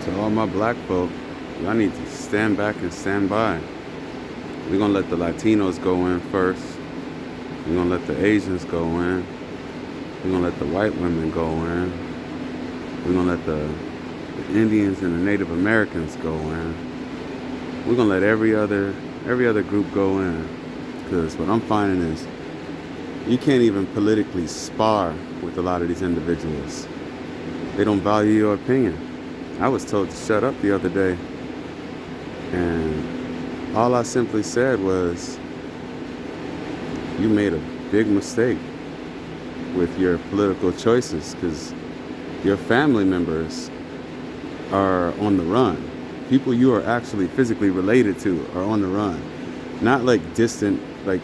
To all my black folk, y'all need to stand back and stand by. We're gonna let the Latinos go in first. We're gonna let the Asians go in. We're gonna let the white women go in. We're gonna let the Indians and the Native Americans go in. We're gonna let every other group go in. Because what I'm finding is you can't even politically spar with a lot of these individuals. They don't value your opinion. I was told to shut up the other day, and all I simply said was, you made a big mistake with your political choices, because your family members are on the run. People you are actually physically related to are on the run. Not like distant, like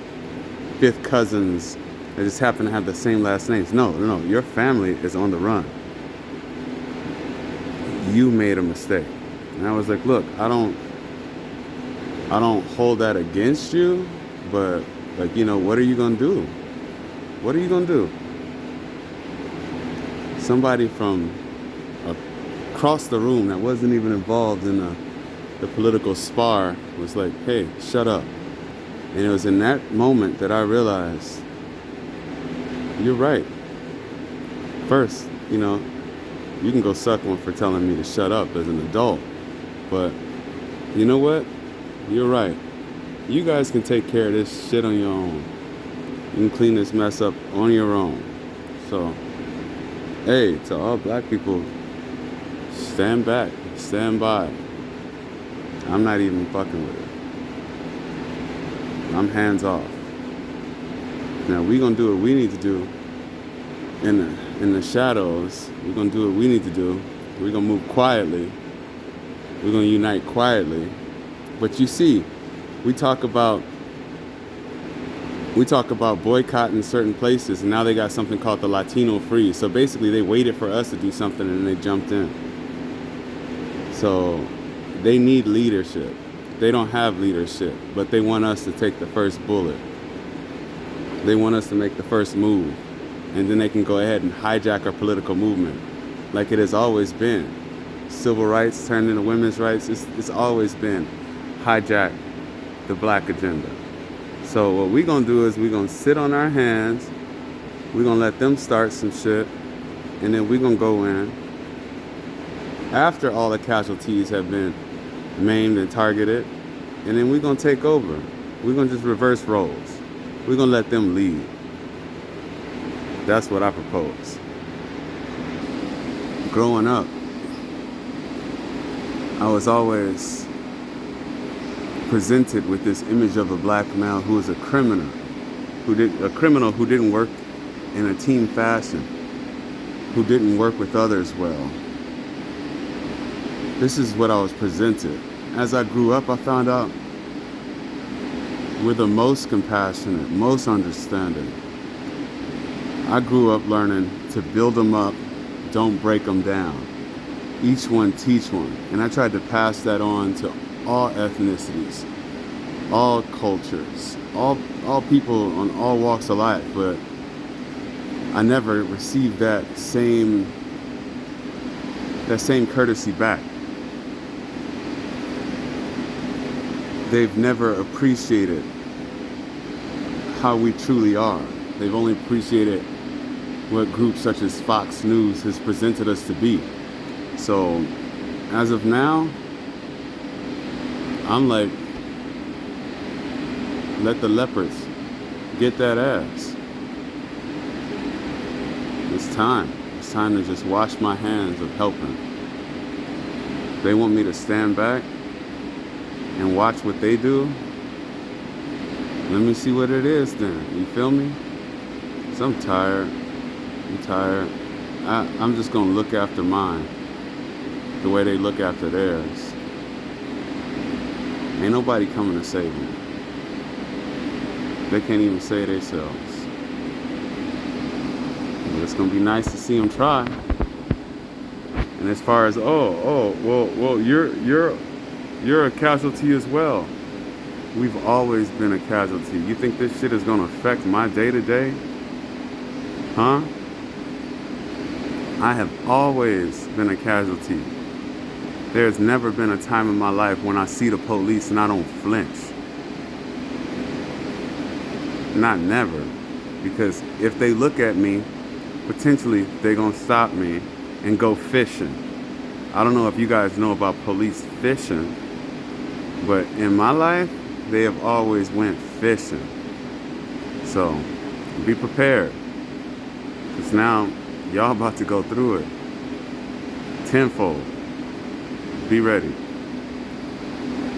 fifth cousins that just happen to have the same last names. No, your family is on the run. You made a mistake. And I was like, look, I don't hold that against you, but like, what are you gonna do? What are you gonna do? Somebody from across the room that wasn't even involved in the political spar was like, hey, shut up. And it was in that moment that I realized, you're right. First, you can go suck one for telling me to shut up as an adult. But you know what? You're right. You guys can take care of this shit on your own. You can clean this mess up on your own. So, hey, to all black people, stand back, stand by. I'm not even fucking with it. I'm hands off. Now we gonna do what we need to do in the shadows. We're gonna do what we need to do. We're gonna move quietly. We're gonna unite quietly. But you see, we talk about boycotting certain places, and now they got something called the Latino Freeze. So basically they waited for us to do something and they jumped in. So they need leadership. They don't have leadership, but they want us to take the first bullet. They want us to make the first move, and then they can go ahead and hijack our political movement like it has always been. Civil rights turned into women's rights. It's always been hijack the black agenda. So what we're going to do is we're going to sit on our hands. We're going to let them start some shit, and then we're going to go in. After all the casualties have been maimed and targeted, and then we're going to take over. We're going to just reverse roles. We're going to let them lead. That's what I propose. Growing up, I was always presented with this image of a black male who was a criminal who didn't work in a team fashion, who didn't work with others well. This is what I was presented. As I grew up, I found out we're the most compassionate, most understanding. I grew up learning to build them up, don't break them down. Each one teach one. And I tried to pass that on to all ethnicities, all cultures, all people on all walks of life, but I never received that same courtesy back. They've never appreciated how we truly are. They've only appreciated what groups such as Fox News has presented us to be. So, as of now, I'm like, let the leopards get that ass. It's time. It's time to just wash my hands of helping. They want me to stand back and watch what they do. Let me see what it is then. You feel me? So I'm tired. I'm just gonna look after mine the way they look after theirs. Ain't nobody coming to save them. They can't even save themselves. But it's gonna be nice to see them try. And as far as well, you're a casualty as well. We've always been a casualty. You think this shit is gonna affect my day-to-day? Huh? I have always been a casualty. There's never been a time in my life when I see the police and I don't flinch. Not never. Because if they look at me, potentially they're going to stop me and go fishing. I don't know if you guys know about police fishing, but in my life, they have always went fishing. So be prepared. Because now y'all about to go through it tenfold. Be ready.